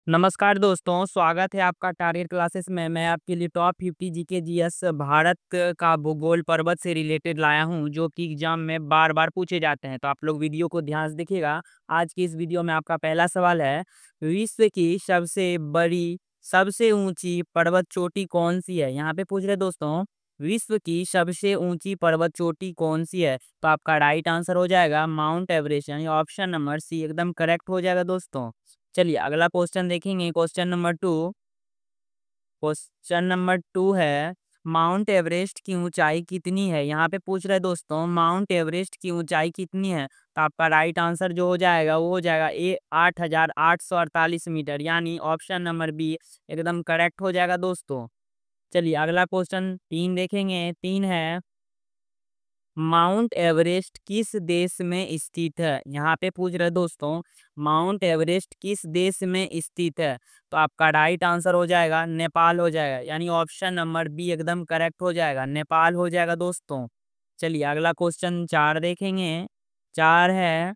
नमस्कार दोस्तों, स्वागत है आपका टारगेट क्लासेस में। मैं आपके लिए टॉप 50 जीके जीएस भारत का भूगोल पर्वत से रिलेटेड लाया हूं, जो कि एग्जाम में बार बार पूछे जाते हैं। तो आप लोग वीडियो को ध्यान से देखिएगा। आज की इस वीडियो में आपका पहला सवाल है, विश्व की सबसे बड़ी सबसे ऊंची पर्वत चोटी कौन सी है। यहाँ पे पूछ रहे दोस्तों, विश्व की सबसे ऊंची पर्वत चोटी कौन सी है। तो आपका राइट आंसर हो जाएगा माउंट एवरेस्ट, यानी ऑप्शन नंबर सी एकदम करेक्ट हो जाएगा दोस्तों। चलिए अगला क्वेश्चन देखेंगे। क्वेश्चन नंबर टू है, माउंट एवरेस्ट की ऊंचाई कितनी है। यहाँ पे पूछ रहे दोस्तों, माउंट एवरेस्ट की ऊंचाई कितनी है। तो आपका राइट आंसर जो हो जाएगा वो हो जाएगा 8,848 मीटर, यानी ऑप्शन नंबर बी एकदम करेक्ट हो जाएगा दोस्तों। चलिए अगला क्वेश्चन तीन देखेंगे। तीन है, माउंट एवरेस्ट किस देश में स्थित है। यहाँ पे पूछ रहे दोस्तों, माउंट एवरेस्ट किस देश में स्थित है। तो आपका राइट आंसर हो जाएगा नेपाल हो जाएगा, यानी ऑप्शन नंबर बी एकदम करेक्ट हो जाएगा, नेपाल हो जाएगा दोस्तों। चलिए अगला क्वेश्चन चार देखेंगे। चार है,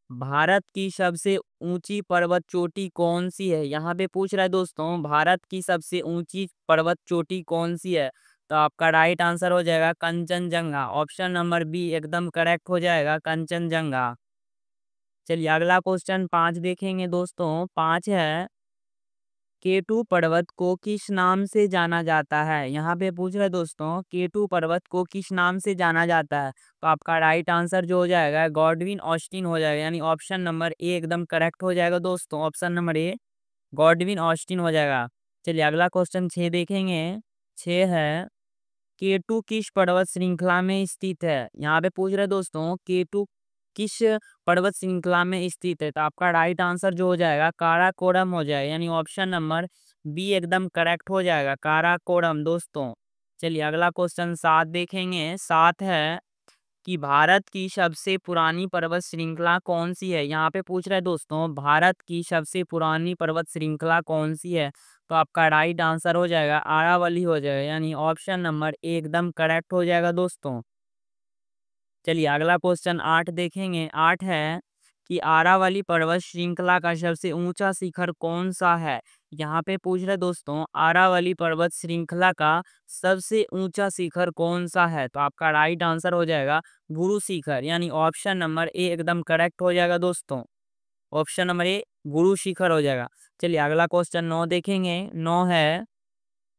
भारत की सबसे ऊंची पर्वत चोटी कौन सी है। यहाँ पे पूछ रहा है दोस्तों, भारत की सबसे ऊंची पर्वत चोटी कौन सी है। तो आपका राइट आंसर हो जाएगा कंचनजंगा, ऑप्शन नंबर बी एकदम करेक्ट हो जाएगा, कंचनजंगा। चलिए अगला क्वेश्चन पाँच देखेंगे दोस्तों। पाँच है, केटू पर्वत को किस नाम से जाना जाता है। यहाँ पे पूछ रहे दोस्तों, केटू पर्वत को किस नाम से जाना जाता है। तो आपका राइट आंसर जो हो जाएगा गॉडविन ऑस्टिन हो जाएगा, यानी ऑप्शन नंबर ए एकदम करेक्ट हो जाएगा दोस्तों। Option number A Godwin Austen हो जाएगा। चलिए अगला क्वेश्चन छः देखेंगे। छः है, केटू किस पर्वत श्रृंखला में स्थित है। यहाँ पे पूछ रहे दोस्तों, केटू किस पर्वत श्रृंखला में स्थित है। तो आपका राइट आंसर जो हो जाएगा काराकोरम हो जाएगा, यानी ऑप्शन नंबर बी एकदम करेक्ट हो जाएगा, काराकोरम दोस्तों। चलिए अगला क्वेश्चन सात देखेंगे। सात है कि भारत की सबसे पुरानी पर्वत श्रृंखला कौन सी है। यहाँ पे पूछ रहे हैं दोस्तों, भारत की सबसे पुरानी पर्वत श्रृंखला कौन सी है। तो आपका राइट आंसर हो जाएगा आरावली हो जाएगा, यानी ऑप्शन नंबर ए एकदम करेक्ट हो जाएगा दोस्तों। चलिए अगला क्वेश्चन आठ देखेंगे। आठ है कि आरावली पर्वत श्रृंखला का सबसे ऊंचा शिखर कौन सा है। यहाँ पे पूछ रहे दोस्तों, आरावली पर्वत श्रृंखला का सबसे ऊंचा शिखर कौन सा है। तो आपका राइट आंसर हो जाएगा गुरु शिखर, यानी ऑप्शन नंबर ए एकदम करेक्ट हो जाएगा दोस्तों। Option number A Guru Shikhar हो जाएगा। चलिए अगला क्वेश्चन नौ देखेंगे। नौ है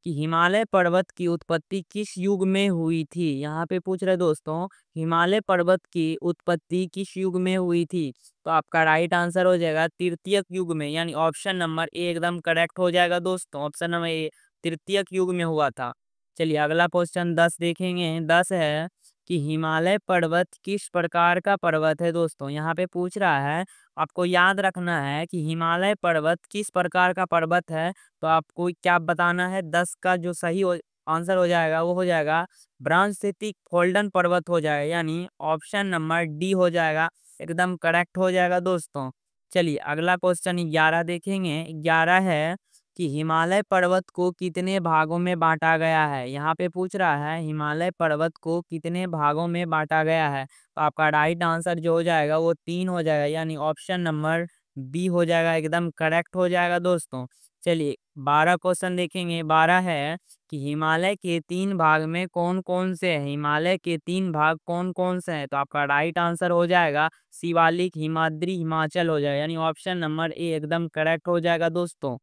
कि हिमालय पर्वत की उत्पत्ति किस युग में हुई थी। यहाँ पे पूछ रहे दोस्तों, हिमालय पर्वत की उत्पत्ति किस युग में हुई थी। तो आपका राइट आंसर हो जाएगा तृतीयक युग में, यानी ऑप्शन नंबर ए एकदम करेक्ट हो जाएगा दोस्तों। ऑप्शन नंबर ए तृतीयक युग में हुआ था। चलिए अगला क्वेश्चन 10 देखेंगे। 10 है कि हिमालय पर्वत किस प्रकार का पर्वत है। दोस्तों यहाँ पे पूछ रहा है, आपको याद रखना है कि हिमालय पर्वत किस प्रकार का पर्वत है। तो आपको क्या बताना है, 10 का जो आंसर हो जाएगा वो हो जाएगा ब्रांस्थितिक फोल्डन पर्वत हो जाएगा, यानी ऑप्शन नंबर डी हो जाएगा, एकदम करेक्ट हो जाएगा दोस्तों। चलिए अगला क्वेश्चन 11 देखेंगे। 11 है कि हिमालय पर्वत को कितने भागों में बांटा गया है। यहाँ पे पूछ रहा है, हिमालय पर्वत को कितने भागों में बांटा गया है। तो आपका राइट आंसर जो हो जाएगा वो 3 हो जाएगा, यानी ऑप्शन नंबर बी हो जाएगा, एकदम करेक्ट हो जाएगा दोस्तों। चलिए 12 क्वेश्चन देखेंगे। 12 है कि हिमालय के 3 भाग में कौन कौन से हैं। हिमालय के 3 भाग कौन कौन से हैं। तो आपका राइट आंसर हो जाएगा शिवालिक, हिमाद्री, हिमाचल हो जाएगा, यानी ऑप्शन नंबर ए एकदम करेक्ट हो जाएगा दोस्तों।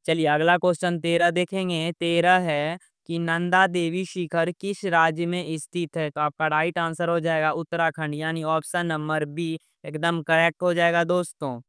चलिए अगला क्वेश्चन 13 देखेंगे। 13 है कि नंदा देवी शिखर किस राज्य में स्थित है। तो आपका राइट आंसर हो जाएगा उत्तराखंड, यानी ऑप्शन नंबर बी एकदम करेक्ट हो जाएगा दोस्तों।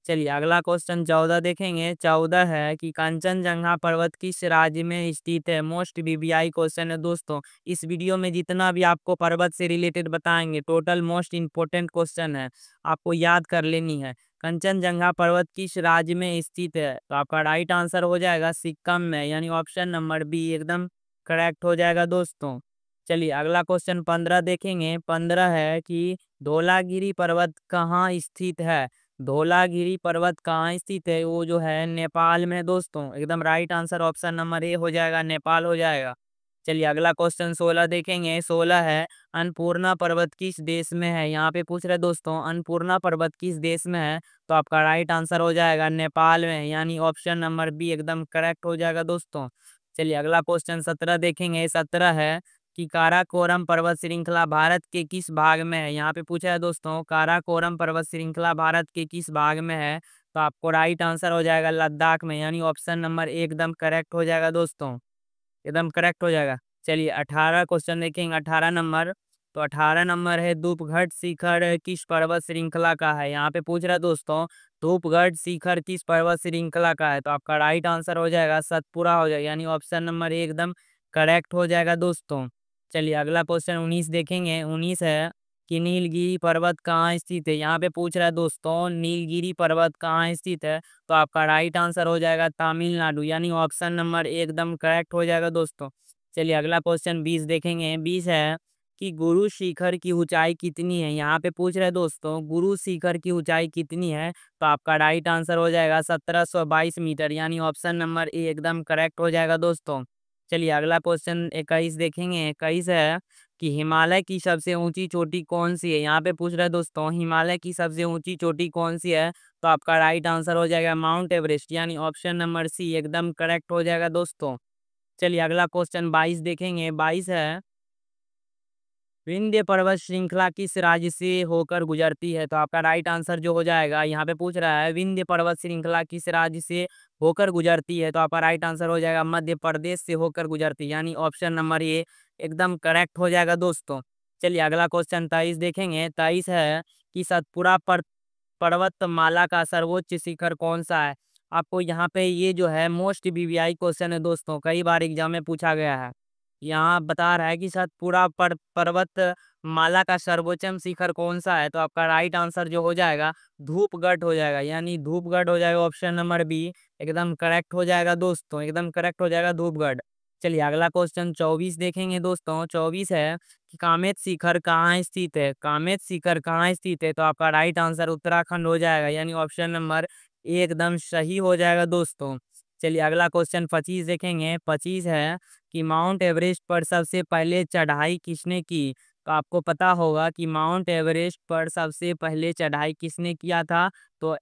चलिए अगला क्वेश्चन 14 देखेंगे। 14 है कि कंचनजंगा पर्वत किस राज्य में स्थित है। मोस्ट वीवीआई क्वेश्चन है दोस्तों। इस वीडियो में जितना भी आपको पर्वत से रिलेटेड बताएंगे, टोटल मोस्ट इंपोर्टेंट क्वेश्चन है, आपको याद कर लेनी है। कंचनजंगा पर्वत किस राज्य में स्थित है। तो आपका राइट आंसर हो जाएगा सिक्किम में, यानी ऑप्शन नंबर बी एकदम करेक्ट हो जाएगा दोस्तों। चलिए अगला क्वेश्चन 15 देखेंगे। 15 है कि धौलागिरी पर्वत कहाँ स्थित है। धौलागिरी पर्वत कहाँ स्थित है, वो जो है नेपाल में दोस्तों, एकदम right answer option number A हो जाएगा, नेपाल हो जाएगा। चलिए अगला क्वेश्चन 16 देखेंगे। 16 है, अन्नपूर्णा पर्वत किस देश में है। यहाँ पे पूछ रहे दोस्तों, अन्नपूर्णा पर्वत किस देश में है। तो आपका राइट आंसर हो जाएगा नेपाल में, यानी ऑप्शन नंबर बी एकदम करेक्ट हो जाएगा दोस्तों। चलिए अगला क्वेश्चन 17 देखेंगे। 17 है कि काराकोरम पर्वत श्रृंखला भारत के किस भाग में है। यहाँ पे पूछा है दोस्तों, काराकोरम पर्वत श्रृंखला भारत के किस भाग में है, तो आपको राइट आंसर हो जाएगा लद्दाख में, यानी ऑप्शन नंबर ए एकदम करेक्ट हो जाएगा दोस्तों, एकदम करेक्ट हो जाएगा। चलिए 18 क्वेश्चन देखेंगे। 18 नंबर, तो 18 नंबर है धूपगढ़ शिखर किस पर्वत श्रृंखला का है। यहाँ पे पूछ रहा है दोस्तों, धूपगढ़ शिखर किस पर्वत श्रृंखला का है, तो आपका राइट आंसर हो जाएगा सतपुरा हो जाएगा, यानी ऑप्शन नंबर ए एकदम करेक्ट हो जाएगा दोस्तों। चलिए अगला क्वेश्चन 19 देखेंगे। 19 है कि नीलगिरी पर्वत कहाँ स्थित है। यहाँ पे पूछ रहा है दोस्तों, नीलगिरी पर्वत कहाँ स्थित है, तो आपका राइट आंसर हो जाएगा तमिलनाडु, यानी ऑप्शन नंबर ए एकदम करेक्ट हो जाएगा दोस्तों। चलिए अगला क्वेश्चन 20 देखेंगे। 20 है कि गुरु शिखर की ऊंचाई कितनी है। यहाँ पे पूछ रहे हैं दोस्तों, गुरु शिखर की ऊंचाई कितनी है, तो आपका राइट आंसर हो जाएगा 1722 मीटर, यानी ऑप्शन नंबर ए एकदम करेक्ट हो जाएगा दोस्तों। चलिए अगला क्वेश्चन 21 देखेंगे। 21 है कि हिमालय की सबसे ऊंची चोटी कौन सी है। यहाँ पे पूछ रहे हैं दोस्तों, हिमालय की सबसे ऊंची चोटी कौन सी है, तो आपका राइट आंसर हो जाएगा माउंट एवरेस्ट, यानी ऑप्शन नंबर सी एकदम करेक्ट हो जाएगा दोस्तों। चलिए अगला क्वेश्चन 22 देखेंगे। 22 है विंध्य पर्वत श्रृंखला किस राज्य से होकर गुजरती है, तो आपका राइट आंसर जो हो जाएगा, यहाँ पे पूछ रहा है विंध्य पर्वत श्रृंखला किस राज्य से होकर गुजरती है, तो आपका राइट आंसर हो जाएगा मध्य प्रदेश से होकर गुजरती है, यानी ऑप्शन नंबर ए एकदम करेक्ट हो जाएगा दोस्तों। चलिए अगला क्वेश्चन 23 देखेंगे। 23 है कि सतपुरा पर्वतमाला का सर्वोच्च शिखर कौन सा है। आपको यहाँ पे ये जो है मोस्ट वीवीआई क्वेश्चन है दोस्तों, कई बार एग्जाम में पूछा गया है। यहाँ बता रहा है कि सतपुरा पर्वत माला का सर्वोच्चम शिखर कौन सा है, तो आपका राइट आंसर जो हो जाएगा धूपगढ़ हो जाएगा, यानी धूपगढ़ हो जाएगा, ऑप्शन नंबर बी एकदम करेक्ट हो जाएगा दोस्तों, एकदम करेक्ट हो जाएगा धूपगढ़। चलिए अगला क्वेश्चन 24 देखेंगे दोस्तों। 24 है कि कामेत शिखर कहाँ स्थित है। कामेत शिखर कहाँ स्थित है, तो आपका राइट आंसर उत्तराखंड हो जाएगा, यानी ऑप्शन नंबर ए एकदम सही हो जाएगा दोस्तों। चलिए अगला क्वेश्चन 25 देखेंगे। 25 है कि माउंट एवरेस्ट पर सबसे पहले चढ़ाई किसने की, तो आपको पता होगा कि माउंट एवरेस्ट पर सबसे पहले चढ़ाई किसने किया था, तो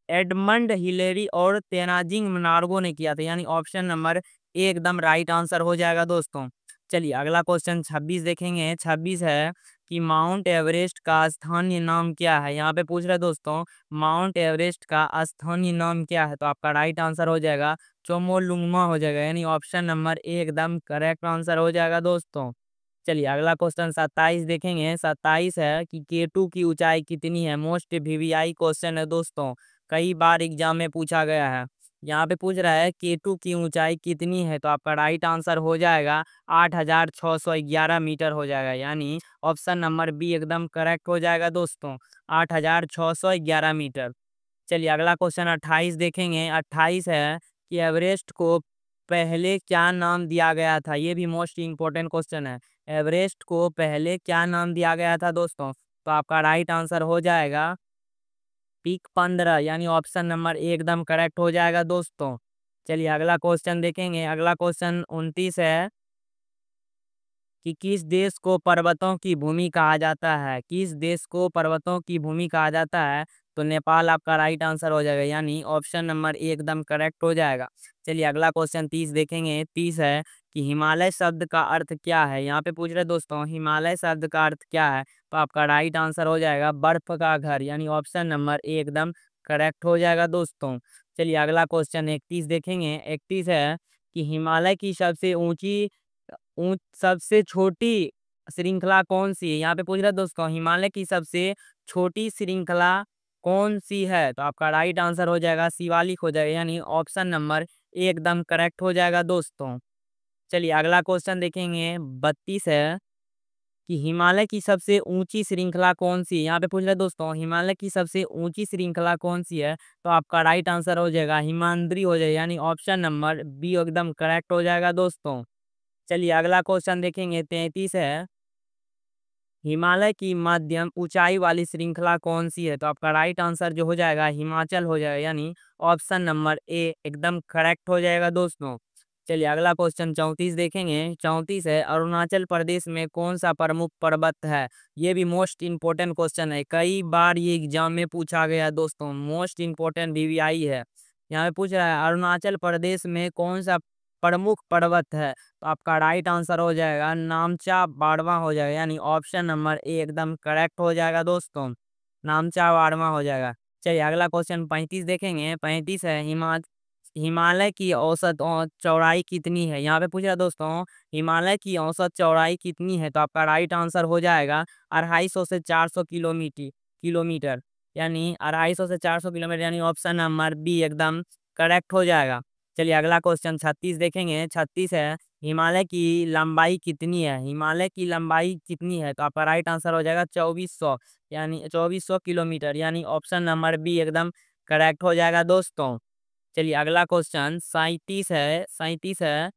एडमंड हिलेरी और तेनाजिंग नार्गो ने किया था, यानी ऑप्शन नंबर ए एकदम राइट आंसर हो जाएगा दोस्तों। चलिए अगला क्वेश्चन 26 देखेंगे। 26 है कि माउंट एवरेस्ट का स्थानीय नाम क्या है। यहाँ पे पूछ रहे हैं दोस्तों, माउंट एवरेस्ट का स्थानीय नाम क्या है, तो आपका राइट आंसर हो जाएगा चोमोलुंगमा हो जाएगा, यानी ऑप्शन नंबर ए एकदम करेक्ट आंसर हो जाएगा दोस्तों। चलिए अगला क्वेश्चन 27 देखेंगे। 27 है कि केटू की ऊंचाई कितनी है। मोस्ट वीवीआई क्वेश्चन है दोस्तों, कई बार एग्जाम में पूछा गया है। यहाँ पे पूछ रहा है केटू की ऊंचाई कितनी है, तो आपका राइट आंसर हो जाएगा 8611 मीटर हो जाएगा, यानी ऑप्शन नंबर बी एकदम करेक्ट हो जाएगा दोस्तों, 8611 मीटर। चलिए अगला क्वेश्चन 28 देखेंगे। 28 है कि एवरेस्ट को पहले क्या नाम दिया गया था। ये भी मोस्ट इम्पोर्टेंट क्वेश्चन है। एवरेस्ट को पहले क्या नाम दिया गया था दोस्तों, तो आपका राइट आंसर हो जाएगा पीक 15, यानी ऑप्शन नंबर ए एकदम करेक्ट हो जाएगा दोस्तों। चलिए अगला क्वेश्चन देखेंगे। अगला क्वेश्चन 29 है कि किस देश को पर्वतों की भूमि कहा जाता है। किस देश को पर्वतों की भूमि कहा जाता है, तो नेपाल आपका राइट आंसर हो जाएगा, यानी ऑप्शन नंबर ए एकदम करेक्ट हो जाएगा। चलिए अगला क्वेश्चन 30 देखेंगे। 30 है कि हिमालय शब्द का अर्थ क्या है। यहाँ पे पूछ रहे दोस्तों, हिमालय शब्द का अर्थ क्या है, तो आपका राइट आंसर हो जाएगा बर्फ का घर, यानी ऑप्शन नंबर ए एकदम करेक्ट हो जाएगा दोस्तों। चलिए अगला क्वेश्चन 31 देखेंगे। 31 है कि हिमालय की सबसे ऊंची सबसे छोटी श्रृंखला कौन सी है। यहाँ पे पूछ रहा है दोस्तों, हिमालय की सबसे छोटी श्रृंखला कौन सी है, तो आपका राइट आंसर हो जाएगा शिवालिक हो जाएगा, यानी ऑप्शन नंबर ए एकदम करेक्ट हो जाएगा दोस्तों। चलिए अगला क्वेश्चन देखेंगे। 32 है कि हिमालय की सबसे ऊंची श्रृंखला कौन सी है। यहाँ पे पूछ रहे हैं दोस्तों, हिमालय की सबसे ऊंची श्रृंखला कौन सी है, तो आपका राइट आंसर हो जाएगा हिमाद्री हो जाएगा, यानी ऑप्शन नंबर बी एकदम करेक्ट हो जाएगा दोस्तों। चलिए अगला क्वेश्चन देखेंगे। 33 है हिमालय की मध्यम ऊंचाई वाली श्रृंखला कौन सी है, तो आपका राइट आंसर जो हो जाएगा हिमाचल हो जाएगा, यानी ऑप्शन नंबर ए एकदम करेक्ट हो जाएगा दोस्तों। चलिए अगला क्वेश्चन 34 देखेंगे। 34 है, अरुणाचल प्रदेश में कौन सा प्रमुख पर्वत है। ये भी मोस्ट इम्पोर्टेंट क्वेश्चन है, कई बार ये एग्जाम में पूछा गया है दोस्तों, मोस्ट इम्पोर्टेंट वीवीआई है। यहाँ पे पूछ रहा है अरुणाचल प्रदेश में कौन सा प्रमुख पर्वत है, तो आपका राइट आंसर हो जाएगा नामचा बाड़वा हो जाएगा, यानी ऑप्शन नंबर ए एकदम करेक्ट हो जाएगा दोस्तों, नामचा बाड़वा हो जाएगा। चलिए अगला क्वेश्चन 35 देखेंगे। 35 है, हिमालय की औसत चौड़ाई कितनी है। यहाँ पे पूछ रहा है दोस्तों हिमालय की औसत चौड़ाई कितनी है, तो आपका राइट आंसर हो जाएगा 250 से 400 किलोमीटर, यानी 250 से 400 किलोमीटर, यानी ऑप्शन नंबर बी एकदम करेक्ट हो जाएगा। चलिए अगला क्वेश्चन 36 देखेंगे। 36 है, हिमालय की लंबाई कितनी है। हिमालय की लंबाई कितनी है, तो आपका राइट आंसर हो जाएगा 2400, यानी 2400 किलोमीटर, यानी ऑप्शन नंबर बी एकदम करेक्ट हो जाएगा दोस्तों। चलिए अगला क्वेश्चन 37 है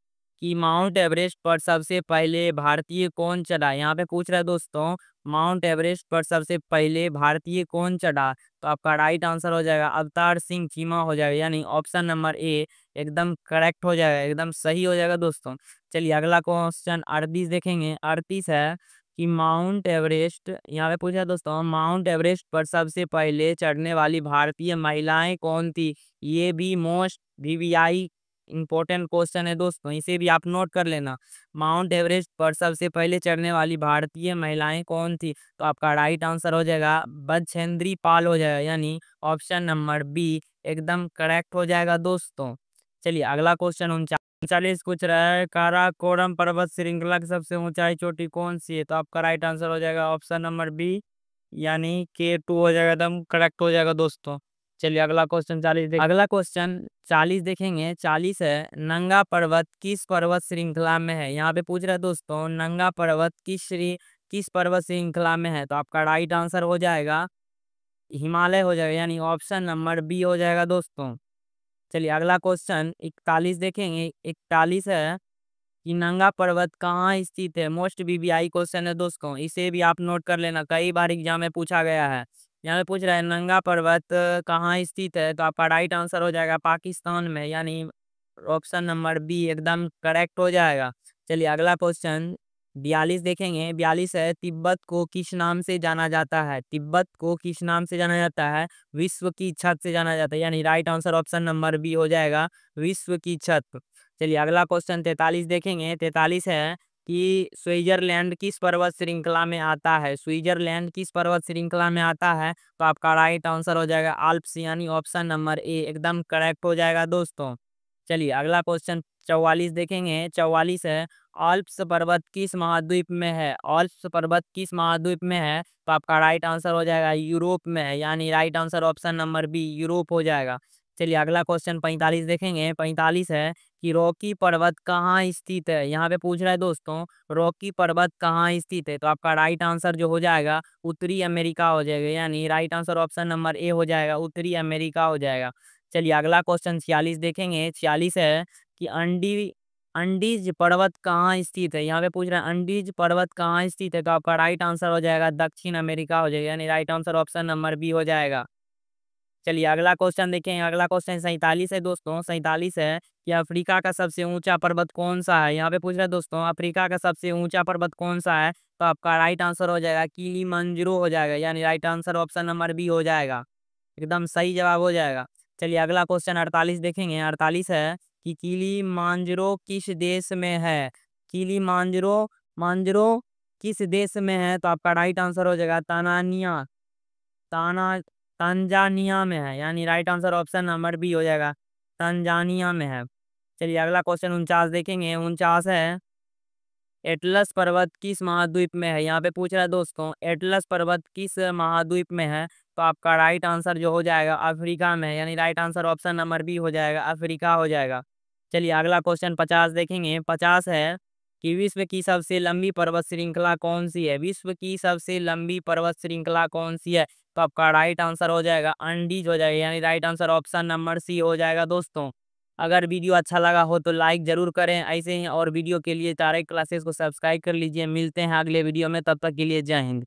कि माउंट एवरेस्ट पर सबसे पहले भारतीय कौन चढ़ा। यहाँ पे पूछ रहा है दोस्तों माउंट एवरेस्ट पर सबसे पहले भारतीय कौन चढ़ा, तो आपका राइट आंसर हो जाएगा अवतार सिंह चीमा हो जाएगा, यानी ऑप्शन नंबर ए एकदम करेक्ट हो जाएगा, एकदम सही हो जाएगा दोस्तों। चलिए अगला क्वेश्चन 38 देखेंगे। 38 है कि माउंट एवरेस्ट, यहाँ पे पूछा दोस्तों माउंट एवरेस्ट पर सबसे पहले चढ़ने वाली भारतीय महिलाएं कौन थी। ये भी मोस्ट वीवीआई इंपॉर्टेंट क्वेश्चन है दोस्तों, इसे भी आप नोट कर लेना। माउंट एवरेस्ट पर सबसे पहले चढ़ने वाली भारतीय महिलाएं कौन थी, तो आपका राइट आंसर हो जाएगा बछेंद्री पाल हो जाएगा, यानी ऑप्शन नंबर बी एकदम करेक्ट हो जाएगा दोस्तों। चलिए अगला क्वेश्चन 39 पूछ रहा है काराकोरम पर्वत श्रृंखला की सबसे ऊंचाई चोटी कौन सी है, तो आपका राइट आंसर हो जाएगा ऑप्शन नंबर बी, यानी K2 हो जाएगा, एकदम करेक्ट हो जाएगा दोस्तों। चलिए अगला क्वेश्चन 40 देखेंगे। 40 है, नंगा पर्वत किस पर्वत श्रृंखला में है। यहाँ पे पूछ रहा है दोस्तों नंगा पर्वत किस पर्वत श्रृंखला में है, तो आपका राइट आंसर हो जाएगा हिमालय हो जाएगा, यानी ऑप्शन नंबर बी हो जाएगा दोस्तों। चलिए अगला क्वेश्चन 41 देखेंगे। 41 है कि नंगा पर्वत कहाँ स्थित है। मोस्ट वीवीआई क्वेश्चन है दोस्तों, इसे भी आप नोट कर लेना, कई बार एग्जाम में पूछा गया है। यहाँ पे पूछ रहा है नंगा पर्वत कहाँ स्थित है, तो आपका राइट आंसर हो जाएगा पाकिस्तान में, यानी ऑप्शन नंबर बी एकदम करेक्ट हो जाएगा। चलिए अगला क्वेश्चन 42 देखेंगे। 42 है, तिब्बत को किस नाम से जाना जाता है। तिब्बत को किस नाम से जाना जाता है, विश्व की छत से जाना जाता है, यानी right answer option number B हो जाएगा विश्व की छत। चलिए अगला क्वेश्चन 43 देखेंगे। 43 है कि स्विट्जरलैंड किस पर्वत श्रृंखला में आता है। स्विट्जरलैंड किस पर्वत श्रृंखला में आता है, तो आपका राइट आंसर हो जाएगा आल्प्स, यानी ऑप्शन नंबर ए एकदम करेक्ट हो जाएगा दोस्तों। चलिए अगला क्वेश्चन 44 देखेंगे। 44 है, आल्प्स पर्वत किस महाद्वीप में है। आल्प्स पर्वत किस महाद्वीप में है, तो आपका राइट आंसर हो जाएगा यूरोप में है, यानी right answer option number B Europe हो जाएगा। चलिए अगला क्वेश्चन 45 देखेंगे। 45 है कि रॉकी पर्वत कहाँ स्थित है। यहाँ पे पूछ रहा है दोस्तों रॉकी पर्वत कहाँ स्थित है, तो आपका राइट आंसर जो हो जाएगा उत्तरी अमेरिका हो जाएगा, यानी right answer option number A हो जाएगा उत्तरी अमेरिका हो जाएगा। चलिए अगला क्वेश्चन 46 देखेंगे। 46 है कि अंडीज पर्वत कहाँ स्थित है। यहाँ पे पूछ रहा है अंडीज पर्वत कहाँ स्थित है, तो आपका राइट आंसर हो जाएगा दक्षिण अमेरिका हो जाएगा, यानी right answer option number B हो जाएगा। चलिए अगला क्वेश्चन देखें। अगला क्वेश्चन 47 है दोस्तों। 47 है कि अफ्रीका का सबसे ऊंचा पर्वत कौन सा है। यहाँ पे पूछ रहा है दोस्तों अफ्रीका का सबसे ऊंचा पर्वत कौन सा है, तो आपका राइट आंसर हो जाएगा किलिमंजारो हो जाएगा, यानी right answer option number B हो जाएगा, एकदम सही जवाब हो जाएगा। चलिए अगला क्वेश्चन 48 देखेंगे। 48 है कि किलिमंजारो किस देश में है। किलिमंजारो मांजरो किस देश में है, तो आपका राइट आंसर हो जाएगा ताना तंजानिया में है, यानी right answer option number B हो जाएगा तंजानिया में है। चलिए अगला क्वेश्चन 49 देखेंगे। 49 है एटलस पर्वत किस महाद्वीप में है। यहाँ पे पूछ रहा है दोस्तों एटलस पर्वत किस महाद्वीप में है, तो आपका राइट आंसर जो हो जाएगा अफ्रीका में है, यानी right answer option number B हो जाएगा अफ्रीका हो जाएगा। चलिए अगला क्वेश्चन 50 देखेंगे। 50 है कि विश्व की सबसे लंबी पर्वत श्रृंखला कौन सी है। विश्व की सबसे लंबी पर्वत श्रृंखला कौन सी है, तो आपका राइट आंसर हो जाएगा अंडीज हो जाएगा, यानी right answer option number C हो जाएगा दोस्तों। अगर वीडियो अच्छा लगा हो तो लाइक जरूर करें, ऐसे ही और वीडियो के लिए तारक क्लासेस को सब्सक्राइब कर लीजिए। मिलते हैं अगले वीडियो में, तब तक के लिए जय हिंद।